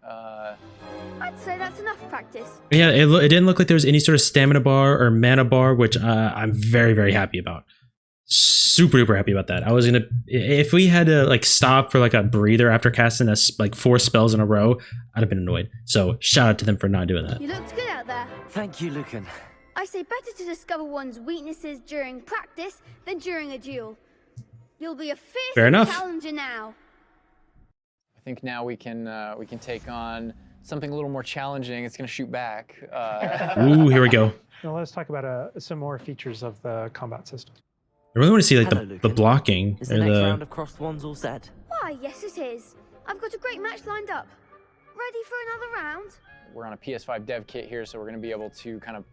I'd say that's enough practice. Yeah, it didn't look like there was any sort of stamina bar or mana bar, which I'm very, very happy about. super duper happy about that. I was gonna, if we had to like stop for like a breather after casting us like 4 spells in a row, I'd have been annoyed. So shout out to them for not doing that. You looked good out there. Thank you, Lucan. I say better to discover one's weaknesses during practice than during a duel. You'll be a fierce challenger now. I think now we can take on something a little more challenging. It's going to shoot back. Ooh, here we go. Now let's talk about some more features of the combat system. I really want to see like the blocking. Is the next round of crossed wands all set? Why, yes it is. I've got a great match lined up. Ready for another round? We're on a PS5 dev kit here, so we're going to be able to kind of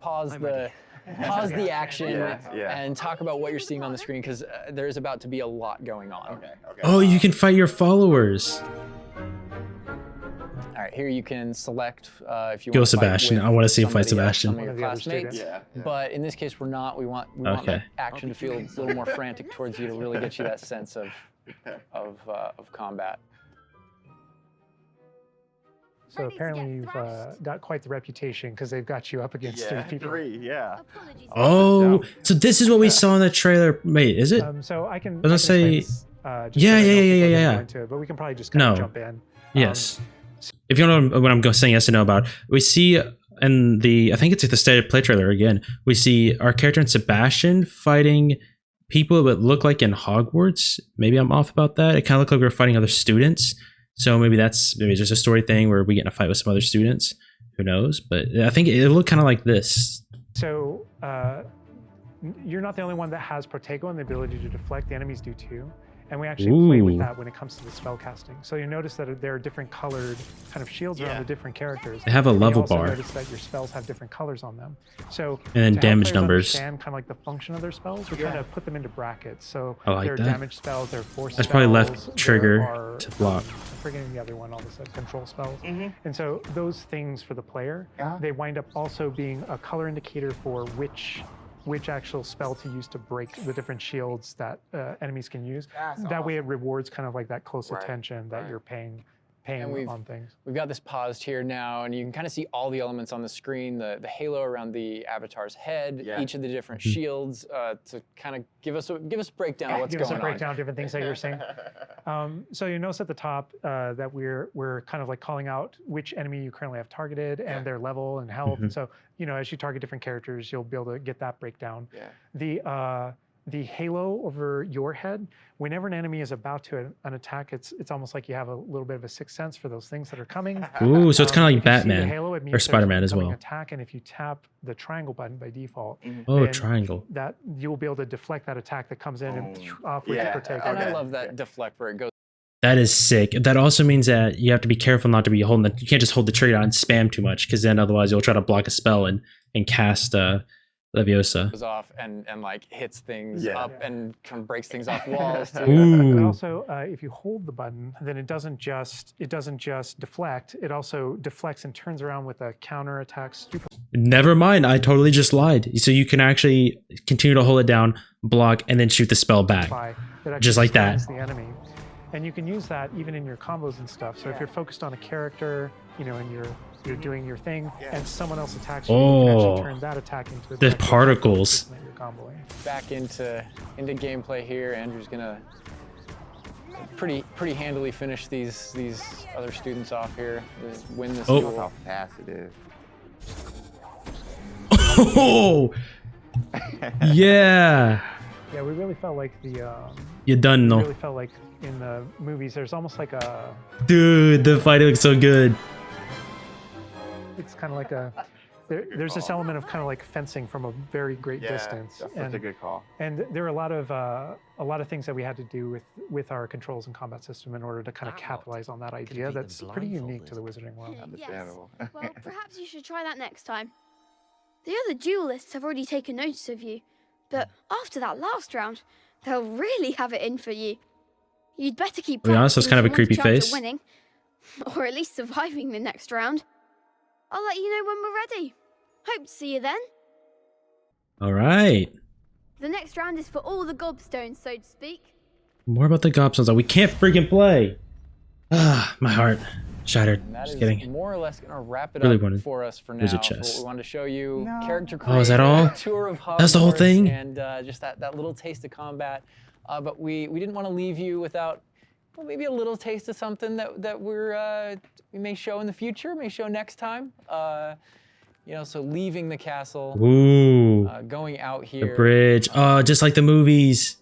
pause the action and talk about what you're seeing on the screen, because there's about to be a lot going on. Okay. Oh, you can fight your followers. All right, here you can select if you Go want to Sebastian. I want to see him fight Sebastian. Some of your classmates. But in this case, we're not. We want that action to feel a little more frantic towards you to really get you that sense of combat. So apparently you've got quite the reputation because they've got you up against 3 people. 3, yeah. Oh, so this is what we saw in the trailer. Wait, is it? So I can. I was gonna say. Yeah. But we can probably just kind of jump in. Yes. If you don't know what I'm saying yes or no about, we see in the, I think it's like the state of play trailer again, we see our character and Sebastian fighting people that look like in Hogwarts. Maybe I'm off about that. It kind of looked like we were fighting other students. So maybe it's just a story thing where we get in a fight with some other students. Who knows? But I think it looked kind of like this. So you're not the only one that has Protego and the ability to deflect. The enemies do too. And we actually play with that when it comes to the spell casting. So you notice that there are different colored kind of shields around the different characters. They have a level bar. You notice that your spells have different colors on them. So and then damage numbers. Understand kind of like the function of their spells. We're trying to put them into brackets. So there are damage spells, there are force That's spells. probably left trigger to block. I'm forgetting the other one, all this control spells. And so those things for the player, they wind up also being a color indicator for which actual spell to use to break the different shields that enemies can use. That way it rewards kind of like that close attention that you're paying on things. We've got this paused here now, and you can kind of see all the elements on the screen, the halo around the avatar's head, each of the different shields, to kind of give us a breakdown of what's going on. Give us a breakdown of different things that you're saying. So you notice at the top that we're kind of like calling out which enemy you currently have targeted and their level and health. So, you know, as you target different characters, you'll be able to get that breakdown. The halo over your head, whenever an enemy is about to an attack, it's almost like you have a little bit of a sixth sense for those things that are coming. Ooh, so it's kind of like Batman or Spider-Man as well. Attack, and if you tap the triangle button by default, triangle, that you'll be able to deflect that attack that comes in and off with the Protego. And I love that deflect where it goes. That is sick. That also means that you have to be careful not to be holding you can't just hold the trigger down and spam too much, because then otherwise you'll try to block a spell and cast Leviosa. Goes off and like hits things up and kind of breaks things off walls too. And also, if you hold the button, then it doesn't just deflect. It also deflects and turns around with a counter attack. Never mind, I totally just lied. So you can actually continue to hold it down, block, and then shoot the spell back, just like that. The enemy. And you can use that even in your combos and stuff. So if you're focused on a character, you know, and you're doing your thing, and someone else attacks you, you can actually turn that attack into the particles. Back into gameplay here. Andrew's gonna pretty handily finish these other students off here. Win this duel. How fast it is. Oh, yeah. Yeah, we really felt like you done no. Really felt like in the movies, there's almost like a. Dude, the fight looks so good. It's kind of like there's this element of kind of like fencing from a very great distance. That's such a good call. And there are a lot of things that we had to do with our controls and combat system in order to kind of capitalize on that idea that's pretty unique to the Wizarding world. Understandable. Yes. Well, perhaps you should try that next time. The other duelists have already taken notice of you, but after that last round, they'll really have it in for you. You'd better keep practicing. To be honest, that's kind of a creepy face. Winning, or at least surviving the next round. I'll let you know when we're ready. Hope to see you then. All right. The next round is for all the gobstones, so to speak. More about the gobstones. We can't freaking play. Ah, my heart. Shattered. And that Just is kidding. more or less going to wrap it Really up wanted. for us for now. There's a For what chest. we wanted to show you, character Oh, is that all? tour of Hogwarts. That's the whole thing? And just that little taste of combat. But we didn't want to leave you without, well, maybe a little taste of something that we may show in the future, may show next time. You know, so leaving the castle, going out here. The bridge. Oh, just like the movies.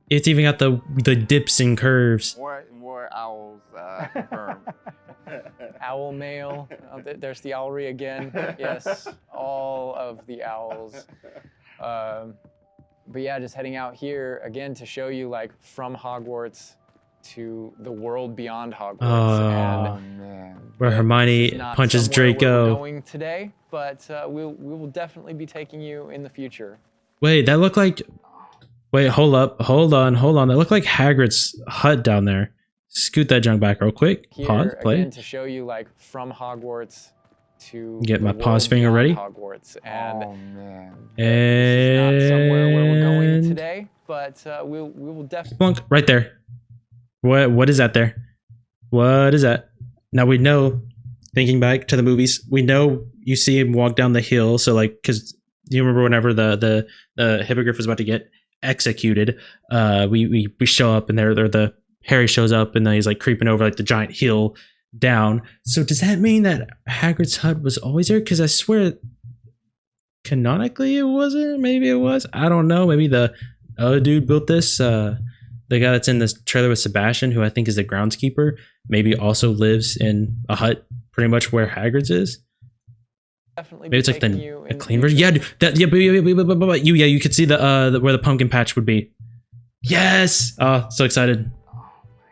It's even got the dips and curves. More owls confirmed. Owl mail. There's the owlry again. Yes, all of the owls. But yeah, just heading out here again to show you like from Hogwarts to the world beyond Hogwarts. Oh, man. Where Hermione punches Draco. Where we're going today, but we will definitely be taking you in the future. Wait, that looked like. Wait, hold on. That looked like Hagrid's hut down there. Scoot that junk back real quick. Pause, play. Again to show you like from Hogwarts to get my pause finger ready. Hogwarts, and man. And this is not somewhere where we're going today, but we will definitely. Plunk, right there. What is that there? What is that? Now we know. Thinking back to the movies, we know you see him walk down the hill. So like, because do you remember whenever the hippogriff was about to get executed, we show up and the Harry shows up and then he's like creeping over like the giant hill down. So does that mean that Hagrid's hut was always there? Because I swear canonically it wasn't. Maybe it was. I don't know. Maybe the other dude built this. The guy that's in this trailer with Sebastian, who I think is the groundskeeper, maybe also lives in a hut pretty much where Hagrid's is. Maybe it's like the clean version. Yeah, you could see the where the pumpkin patch would be. Yes! Oh, so excited.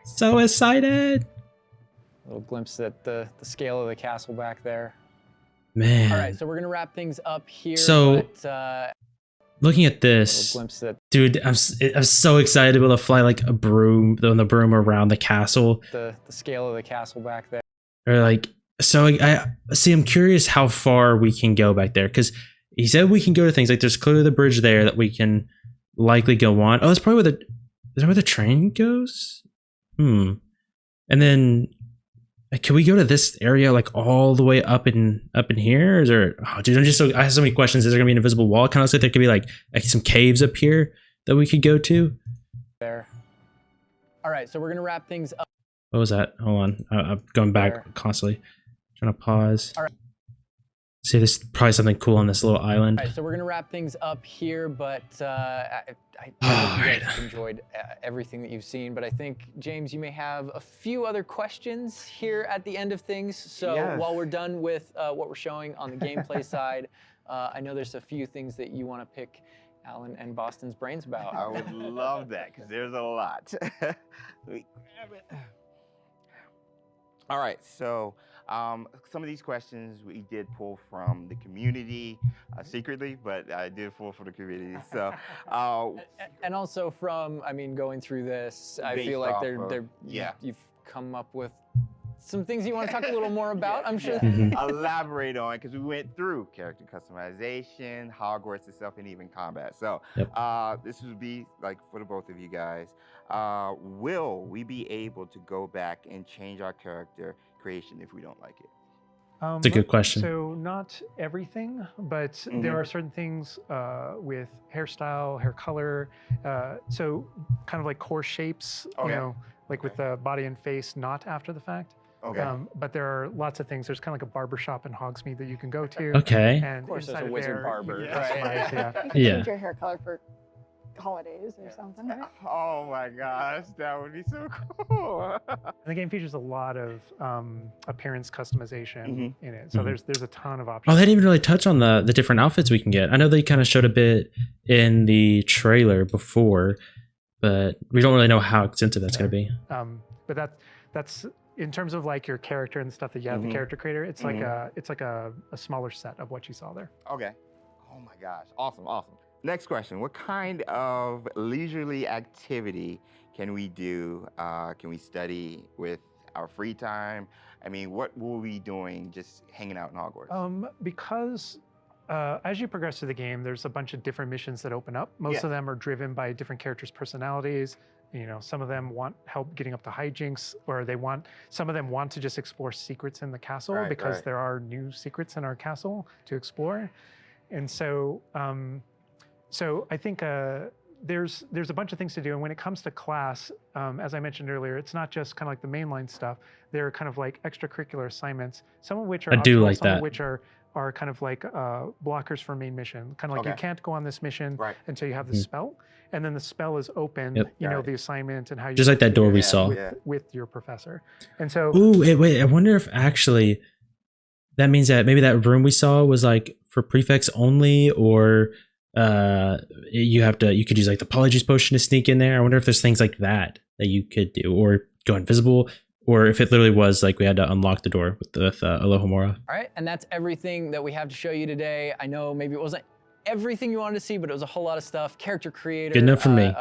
So excited. A little glimpse at the scale of the castle back there. Man. All right, so we're gonna wrap things up here. So, but, looking at this, dude, I'm so excited to be able to fly like a broom, on the broom around the castle. The scale of the castle back there. Or like, so I see. I'm curious how far we can go back there because he said we can go to things like there's clearly the bridge there that we can likely go on. Oh, that's probably where is that where the train goes? And then can we go to this area like all the way up in here? Is there? Oh, dude, I have so many questions. Is there gonna be an invisible wall? Kind of like there could be like some caves up here that we could go to. There. All right, so we're gonna wrap things up. What was that? Hold on, I'm going back constantly. Trying to pause. All right. See, there's probably something cool on this little island. All right, so we're gonna wrap things up here, but I hope you guys enjoyed everything that you've seen. But I think, James, you may have a few other questions here at the end of things. So while we're done with what we're showing on the gameplay side, I know there's a few things that you want to pick Alan and Boston's brains about. I would love that because there's a lot. All right, so some of these questions we did pull from the community secretly, but I did pull from the community. So, and also from, I mean, going through this, I feel like you've come up with some things you want to talk a little more about. I'm sure. Elaborate on because we went through character customization, Hogwarts itself, and even combat. So this would be like for the both of you guys. Will we be able to go back and change our character creation if we don't like it? It's a good question. So not everything, but there are certain things with hairstyle, hair color, so kind of like core shapes, you know, like with the body and face, not after the fact. But there are lots of things. There's kind of like a barber shop in Hogsmeade that you can go to. And of course, there's a wizard barber. You can change your hair color for holidays or something, right? Oh my gosh, that would be so cool. The game features a lot of appearance customization in it, so there's a ton of options. Oh, they didn't even really touch on the different outfits we can get. I know they kind of showed a bit in the trailer before, but we don't really know how extensive that's going to be. But that's in terms of like your character and stuff that you have the character creator. It's like a smaller set of what you saw there. Okay. Oh my gosh, awesome. Next question, what kind of leisurely activity can we do? Can we study with our free time? I mean, what will we be doing just hanging out in Hogwarts? Because as you progress through the game, there's a bunch of different missions that open up. Most of them are driven by different characters' personalities You know, some of them want help getting up to hijinks, or some of them want to just explore secrets in the castle because there are new secrets in our castle to explore. And so, so I think there's a bunch of things to do. And when it comes to class, as I mentioned earlier, it's not just kind of like the mainline stuff. There are kind of like extracurricular assignments, some of which are optional, some of which are kind of like blockers for main mission. Kind of like you can't go on this mission until you have the spell. And then the spell is open, you know, the assignment and how you just like that door we saw with your professor. And so, wait, I wonder if actually that means that maybe that room we saw was like for prefects only, or you could use like the polyjuice potion to sneak in there. I wonder if there's things like that you could do, or go invisible, or if it literally was like we had to unlock the door with Alohomora. All right, and that's everything that we have to show you today. I know maybe it wasn't everything you wanted to see, but it was a whole lot of stuff. Character creator. Good enough for me.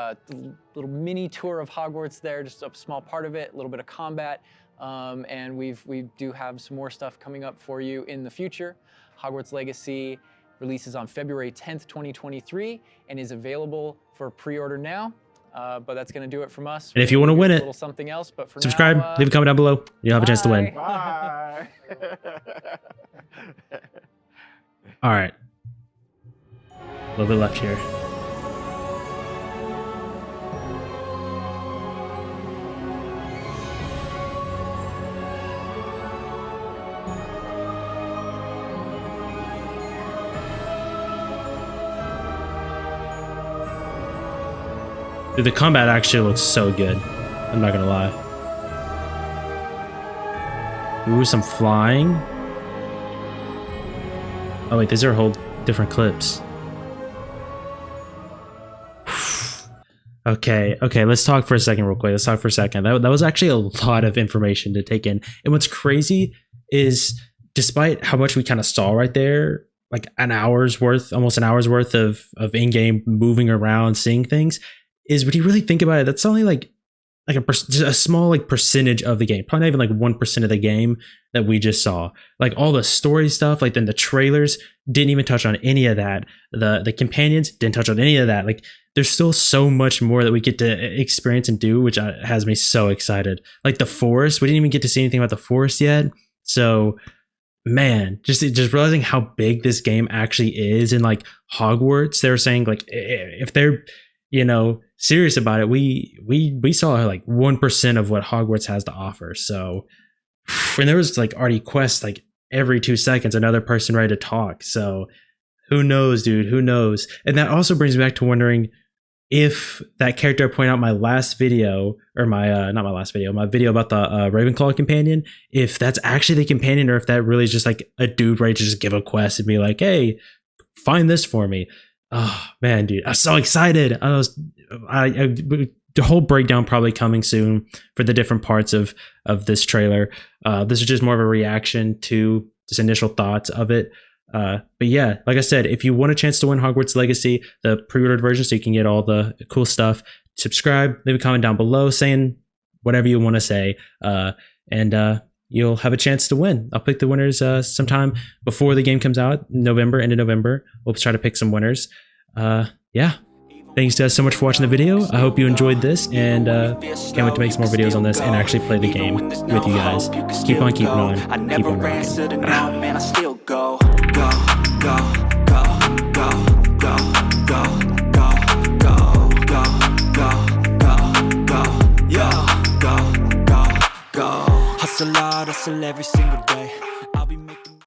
Little mini tour of Hogwarts there, just a small part of it, a little bit of combat. And we do have some more stuff coming up for you in the future. Hogwarts Legacy releases on February 10th, 2023, and is available for pre-order now. But that's going to do it from us. And if you want to win it, something else, but for subscribe, now, leave a comment down below. You'll have a chance to win. Bye. All right. A little bit left here. Dude, the combat actually looks so good. I'm not gonna lie. Ooh, some flying. Oh wait, these are whole different clips. Okay, let's talk for a second real quick. That was actually a lot of information to take in. And what's crazy is, despite how much we kind of saw right there, like almost an hour's worth of in-game moving around, seeing things, is when you really think about it, that's only like a small like percentage of the game. Probably not even like 1% of the game that we just saw. Like all the story stuff, like then the trailers didn't even touch on any of that. The companions didn't touch on any of that. Like there's still so much more that we get to experience and do, which has me so excited. Like the forest, we didn't even get to see anything about the forest yet. So man, just realizing how big this game actually is, and like Hogwarts, they were saying like if they're, you know, serious about it, we saw like 1% of what Hogwarts has to offer. So, and there was like already quests like every 2 seconds, another person ready to talk. So who knows, dude, who knows? And that also brings me back to wondering if that character I pointed out in my last video, or my my video about the Ravenclaw companion, if that's actually the companion, or if that really is just like a dude ready to just give a quest and be like, hey, find this for me. Oh man, dude, I'm so excited. The whole breakdown probably coming soon for the different parts of this trailer. This is just more of a reaction to just initial thoughts of it. But yeah, like I said, if you want a chance to win Hogwarts Legacy, the pre-ordered version, so you can get all the cool stuff, subscribe, leave a comment down below saying whatever you want to say, and you'll have a chance to win. I'll pick the winners sometime before the game comes out, end of November. We'll try to pick some winners. Yeah. Thanks guys so much for watching the video. I hope you enjoyed this, and can't wait to make some more videos on this and actually play the game with you guys. Keep on keeping on. Keep on rocking. Man, I still go, go, go, go, go, go, go, go, go, go, go, go, go, go. Hustle hard, hustle every single day.